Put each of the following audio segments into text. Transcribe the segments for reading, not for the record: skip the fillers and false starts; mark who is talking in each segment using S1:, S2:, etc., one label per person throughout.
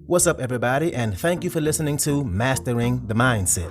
S1: What's up, everybody, and thank you for listening to Mastering the Mindset.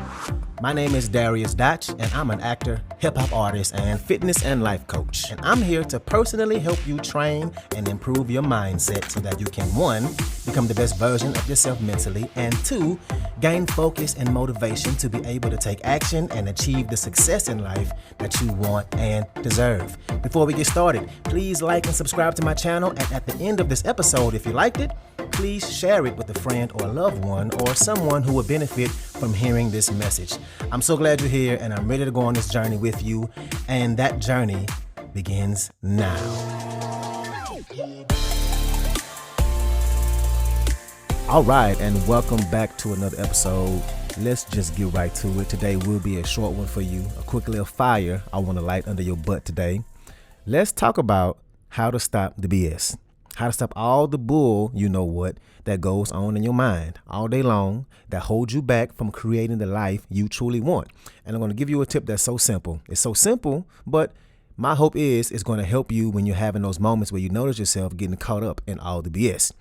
S1: My name is dariusdotch, and I'm an actor, hip-hop artist, and fitness and life coach. And I'm here to personally help you train and improve your mindset so that you can, 1, become the best version of yourself mentally, and 2, gain focus and motivation to be able to take action and achieve the success in life that you want and deserve. Before we get started, please like and subscribe to my channel, and at the end of this episode, if you liked it, please share it with a friend or a loved one or someone who would benefit from hearing this message. I'm so glad you're here, and I'm ready to go on this journey with you, and that journey begins now. All right, and welcome back to another episode. Let's just get right to it. Today will be a short one for you, a quick little fire I want to light under your butt today. Let's talk about how to stop the BS. How to stop all the bull, that goes on in your mind all day long that holds you back from creating the life you truly want. And I'm going to give you a tip that's so simple. It's so simple, but my hope is it's going to help you when you're having those moments where you notice yourself getting caught up in all the BS.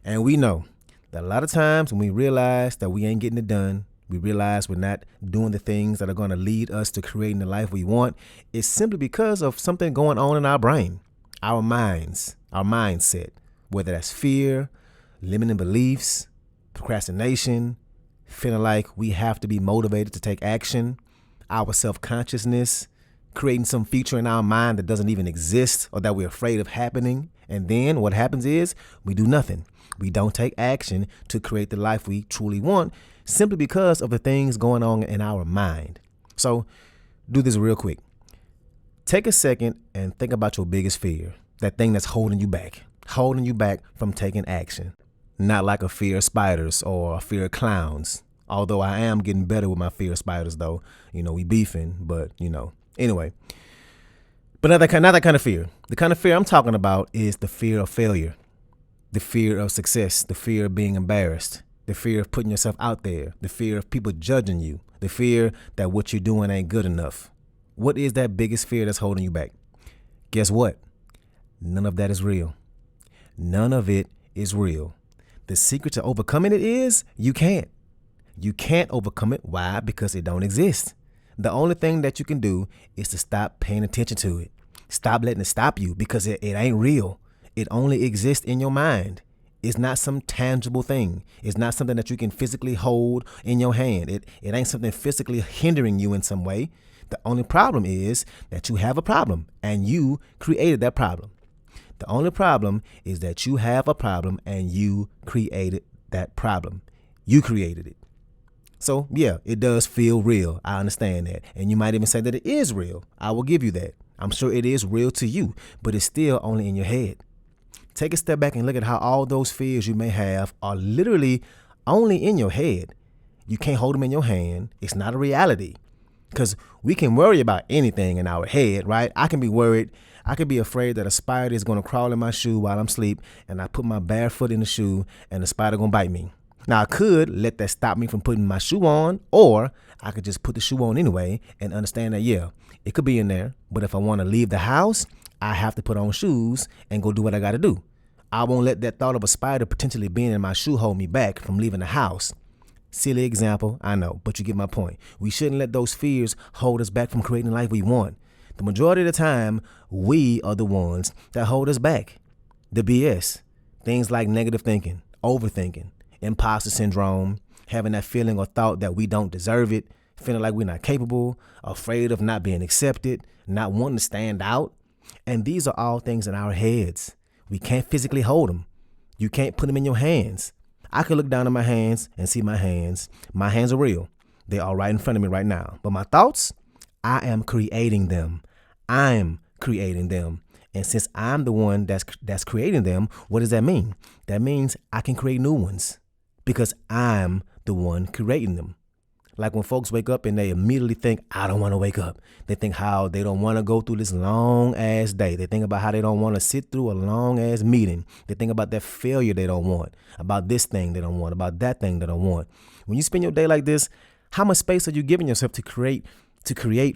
S1: And we know that a lot of times when we realize that we ain't getting it done, we realize we're not doing the things that are going to lead us to creating the life we want, it's simply because of something going on in our brain, our minds, our mindset, whether that's fear, limiting beliefs, procrastination, feeling like we have to be motivated to take action, our self-consciousness, creating some feature in our mind that doesn't even exist or that we're afraid of happening. And then what happens is we do nothing. We don't take action to create the life we truly want simply because of the things going on in our mind. So do this real quick. Take a second and think about your biggest fear. That thing that's holding you back from taking action. Not like a fear of spiders or a fear of clowns. Although I am getting better with my fear of spiders, though. We beefing, but, Anyway. But not that kind of fear. The kind of fear I'm talking about is the fear of failure. The fear of success. The fear of being embarrassed. The fear of putting yourself out there. The fear of people judging you. The fear that what you're doing ain't good enough. What is that biggest fear that's holding you back? Guess what? None of that is real. None of it is real. The secret to overcoming it is you can't. You can't overcome it. Why? Because it don't exist. The only thing that you can do is to stop paying attention to it. Stop letting it stop you because it ain't real. It only exists in your mind. It's not some tangible thing. It's not something that you can physically hold in your hand. It ain't something physically hindering you in some way. The only problem is that you have a problem and you created that problem. The only problem is that you have a problem and you created that problem. You created it. So, yeah, it does feel real. I understand that. And you might even say that it is real. I will give you that. I'm sure it is real to you, but it's still only in your head. Take a step back and look at how all those fears you may have are literally only in your head. You can't hold them in your hand. It's not a reality. Because we can worry about anything in our head, right? I can be worried. I could be afraid that a spider is going to crawl in my shoe while I'm asleep, and I put my bare foot in the shoe and the spider going to bite me. Now, I could let that stop me from putting my shoe on, or I could just put the shoe on anyway and understand that, yeah, it could be in there. But if I want to leave the house, I have to put on shoes and go do what I got to do. I won't let that thought of a spider potentially being in my shoe hold me back from leaving the house. Silly example, I know, but you get my point. We shouldn't let those fears hold us back from creating the life we want. The majority of the time, we are the ones that hold us back. The BS, things like negative thinking, overthinking, imposter syndrome, having that feeling or thought that we don't deserve it, feeling like we're not capable, afraid of not being accepted, not wanting to stand out. And these are all things in our heads. We can't physically hold them. You can't put them in your hands. I could look down at my hands and see my hands. My hands are real. They are right in front of me right now. But my thoughts, I am creating them. I'm creating them. And since I'm the one that's creating them, what does that mean? That means I can create new ones because I'm the one creating them. Like when folks wake up and they immediately think, I don't want to wake up. They think how they don't want to go through this long ass day. They think about how they don't want to sit through a long ass meeting. They think about that failure they don't want, about this thing they don't want, about that thing they don't want. When you spend your day like this, how much space are you giving yourself to create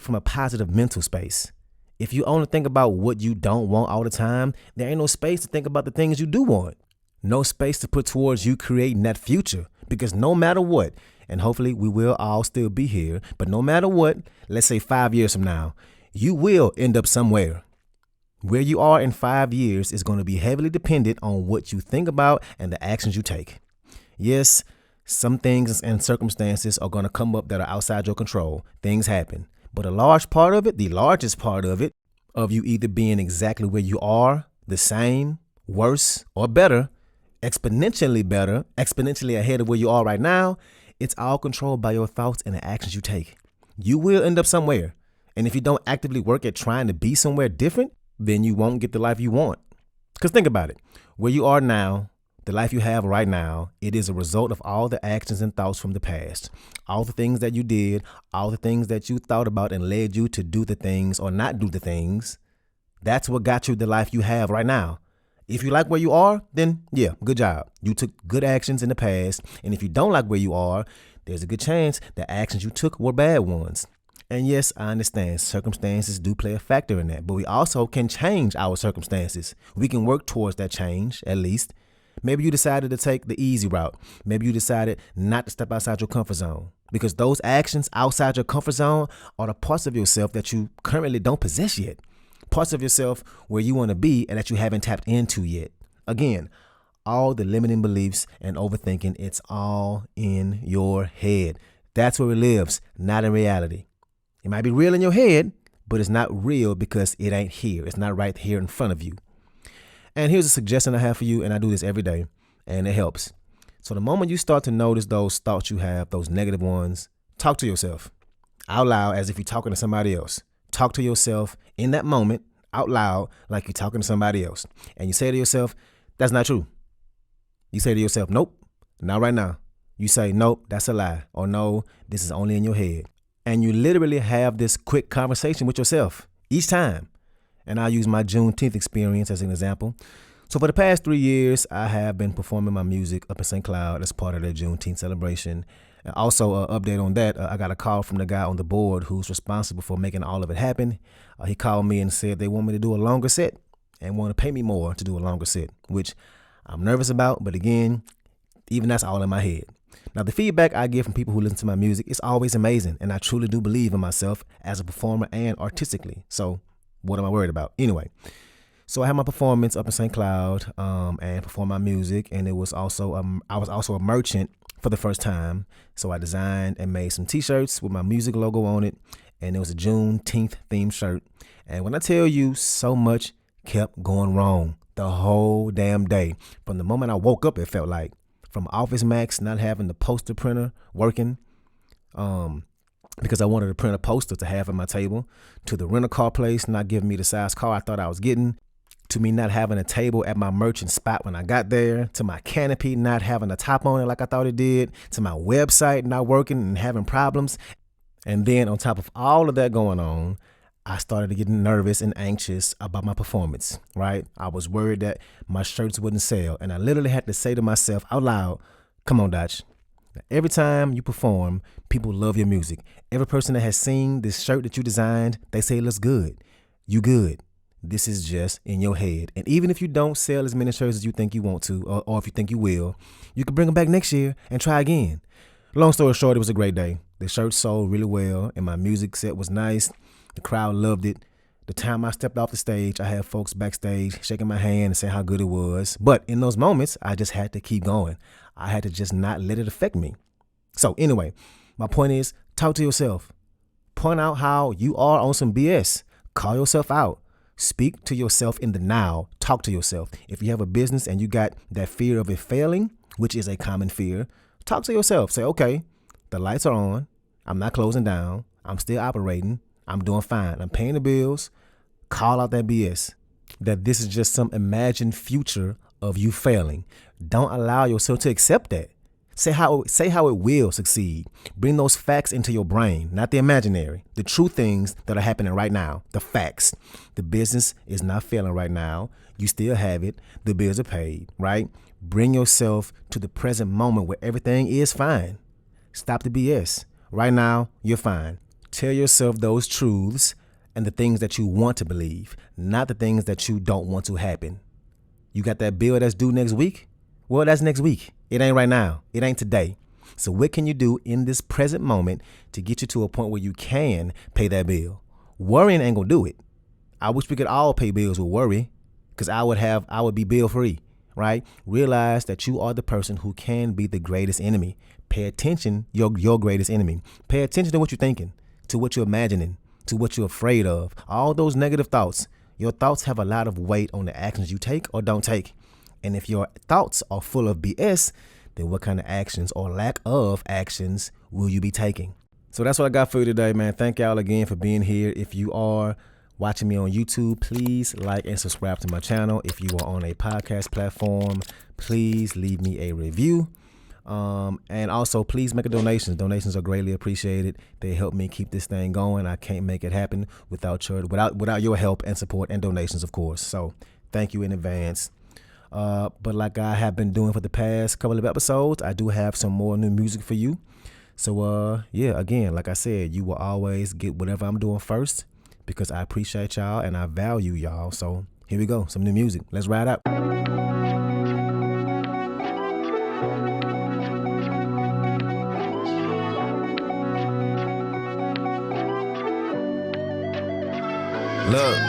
S1: from a positive mental space? If you only think about what you don't want all the time, there ain't no space to think about the things you do want. No space to put towards you creating that future. Because no matter what, and hopefully we will all still be here, but no matter what, let's say 5 years from now, you will end up somewhere. Where you are in 5 years is going to be heavily dependent on what you think about and the actions you take. Yes, some things and circumstances are going to come up that are outside your control. Things happen. But a large part of it, the largest part of it, of you either being exactly where you are, the same, worse, or better, exponentially ahead of where you are right now, it's all controlled by your thoughts and the actions you take. You will end up somewhere. And if you don't actively work at trying to be somewhere different, then you won't get the life you want. Because think about it. Where you are now, the life you have right now, it is a result of all the actions and thoughts from the past. All the things that you did, all the things that you thought about and led you to do the things or not do the things. That's what got you the life you have right now. If you like where you are, then yeah, good job. You took good actions in the past. And if you don't like where you are, there's a good chance the actions you took were bad ones. And yes, I understand circumstances do play a factor in that, but we also can change our circumstances. We can work towards that change, at least. Maybe you decided to take the easy route. Maybe you decided not to step outside your comfort zone, because those actions outside your comfort zone are the parts of yourself that you currently don't possess yet. Parts of yourself where you want to be and that you haven't tapped into yet. Again, all the limiting beliefs and overthinking, it's all in your head. That's where it lives, not in reality. It might be real in your head, but it's not real because it ain't here. It's not right here in front of you. And here's a suggestion I have for you, and I do this every day, and it helps. So the moment you start to notice those thoughts you have, those negative ones, talk to yourself out loud as if you're talking to somebody else. Talk to yourself in that moment out loud like you're talking to somebody else. And you say to yourself, that's not true. You say to yourself, nope, not right now. You say, nope, that's a lie. Or no, this is only in your head. And you literally have this quick conversation with yourself each time. And I'll use my Juneteenth experience as an example. So for the past 3 years, I have been performing my music up in St. Cloud as part of the Juneteenth celebration. And also, update on that, I got a call from the guy on the board who's responsible for making all of it happen. He called me and said they want me to do a longer set and want to pay me more to do a longer set, which I'm nervous about. But again, even that's all in my head. Now, the feedback I get from people who listen to my music is always amazing. And I truly do believe in myself as a performer and artistically. So what am I worried about? Anyway, so I had my performance up in St. Cloud and performed my music. And it was also I was also a merchant for the first time. So I designed and made some T-shirts with my music logo on it. And it was a Juneteenth themed shirt. And when I tell you, so much kept going wrong the whole damn day. From the moment I woke up, it felt like. From Office Max not having the poster printer working because I wanted to print a poster to have at my table, to the rental car place not giving me the size car I thought I was getting, to me not having a table at my merchant spot when I got there, to my canopy not having a top on it like I thought it did, to my website not working and having problems. And then on top of all of that going on, I started to get nervous and anxious about my performance, right? I was worried that my shirts wouldn't sell. And I literally had to say to myself out loud, come on, Dotch. Every time you perform, people love your music. Every person that has seen this shirt that you designed, they say it looks good. You good. This is just in your head. And even if you don't sell as many shirts as you think you want to, or if you think you will, you can bring them back next year and try again. Long story short, it was a great day. The shirt sold really well and my music set was nice. The crowd loved it. The time I stepped off the stage, I had folks backstage shaking my hand and saying how good it was. But in those moments, I just had to keep going. I had to just not let it affect me. So anyway, my point is, talk to yourself. Point out how you are on some BS. Call yourself out. Speak to yourself in the now. Talk to yourself. If you have a business and you got that fear of it failing, which is a common fear, talk to yourself. Say, okay, the lights are on. I'm not closing down. I'm still operating. I'm doing fine. I'm paying the bills. Call out that BS. That this is just some imagined future of you failing. Don't allow yourself to accept that. Say how it will succeed. Bring those facts into your brain, not the imaginary. The true things that are happening right now. The facts. The business is not failing right now. You still have it. The bills are paid, right? Bring yourself to the present moment where everything is fine. Stop the BS. Right now, you're fine. Tell yourself those truths and the things that you want to believe, not the things that you don't want to happen. You got that bill that's due next week? Well, that's next week. It ain't right now. It ain't today. So what can you do in this present moment to get you to a point where you can pay that bill? Worrying ain't gonna do it. I wish we could all pay bills with worry, because I would be bill free, right? Realize that you are the person who can be the greatest enemy. Pay attention, your greatest enemy. Pay attention to what you're thinking, to what you're imagining, to what you're afraid of. All those negative thoughts. Your thoughts have a lot of weight on the actions you take or don't take. And if your thoughts are full of BS, then what kind of actions or lack of actions will you be taking? So that's what I got for you today, man. Thank y'all again for being here. If you are watching me on YouTube, please like and subscribe to my channel. If you are on a podcast platform, please leave me a review. And also please make a donation. Donations are greatly appreciated. They help me keep this thing going. I can't make it happen without your help and support and donations, of course. So thank you in advance. But like I have been doing for the past couple of episodes, I do have some more new music for you. So yeah, again, like I said, you will always get whatever I'm doing first, because I appreciate y'all and I value y'all. So here we go, some new music. Let's ride out. Look.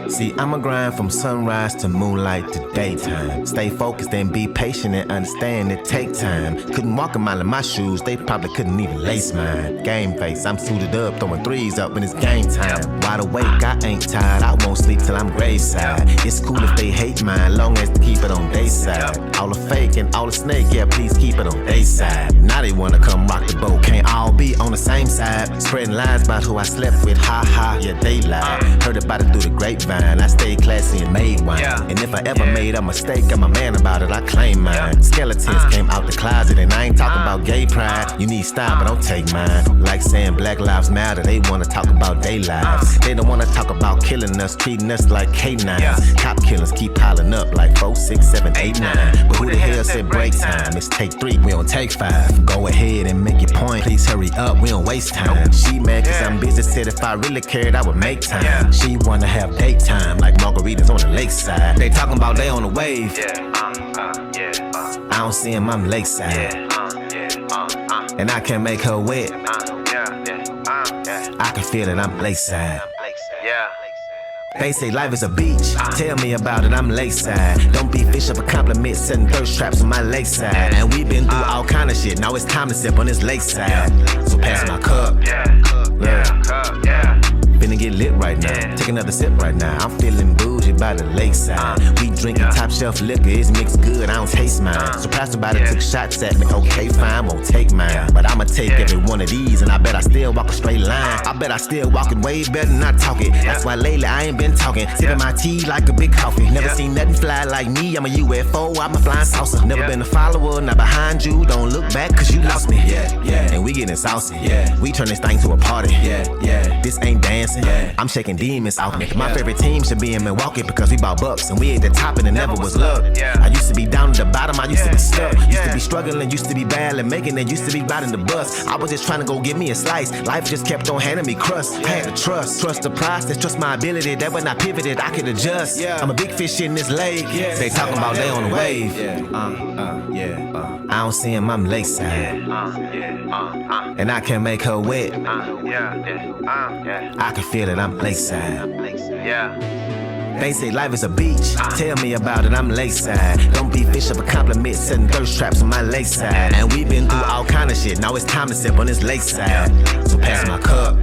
S1: See, I'ma grind from sunrise to moonlight to daytime. Stay focused and be patient and understand it take time. Couldn't walk a mile in my shoes, they probably couldn't even lace mine. Game face, I'm suited up, throwing threes up when it's game time. Wide awake, I ain't tired, I won't sleep till I'm graveside. It's cool if they hate mine, long as they keep it on they side. All the fake and all the snake, yeah, please keep it on they side. Now they wanna come rock the boat, can't all be on the same side. Spreading lies about who I slept with, ha ha, yeah, they lie. Heard about it through the grapevine. I stayed classy and made wine. And if I ever made a mistake, I'm a man about it, I claim mine. Skeletons came out the closet, and I ain't talking about gay pride. You need style, but don't take mine. Like saying Black Lives Matter, they wanna talk about their lives. They don't wanna talk about killing us, treating us like K9s. Cop killers keep piling up like 4, 6, 7, 8, 9. But who the hell said break time? It's take 3, we don't take 5. Go ahead and make your point, please hurry up, we don't waste time. She mad cause I'm busy, said if I really cared, I would make time. She wanna have date time like margaritas on the lakeside. They talking about they on the wave. I don't see him, I'm lakeside. And I can make her wet. I can feel it, I'm lakeside. They say life is a beach, tell me about it, I'm lakeside. Don't be fish up a compliment, setting thirst traps on my lakeside. And we've been through all kind of shit, now it's time to sip on this lakeside. So pass my cup, finna get lit right now, take another sip right now. I'm feeling bougie by the lakeside. We drinking top shelf liquor, it's mixed good, I don't taste mine. Surprised about it, took shots at me, okay fine, won't take mine. But I'ma take every one of these, and I bet I still walk a straight line. I bet I still walk it way better than I talk it. That's why lately I ain't been talking, sipping my tea like a big coffee. Never seen nothing fly like me, I'm a UFO, I'm a flying saucer. Never been a follower, not behind you, don't look back cause you lost me. And we getting saucy, we turn this thing to a party. This ain't dancing, I'm shaking demons out me. My favorite team should be in Milwaukee because we bought bucks and we at the top and it never was luck. I used to be down at the bottom, I used to be stuck. Used to be struggling, used to be bad and making it, used to be riding the bus. I was just trying to go get me a slice. Life just kept on handing me crust. I had to trust the process, trust my ability. That when I pivoted, I could adjust. I'm a big fish in this lake. They talking about they on the wave. I don't see him, I'm lakeside. And I can make her wet. I can feel it, I'm lakeside. They say life is a beach, tell me about it, I'm lakeside. Don't be fish up a compliment, setting thirst traps on my lakeside. And we've been through all kind of shit, now it's time to sip on this lakeside. So pass my cup.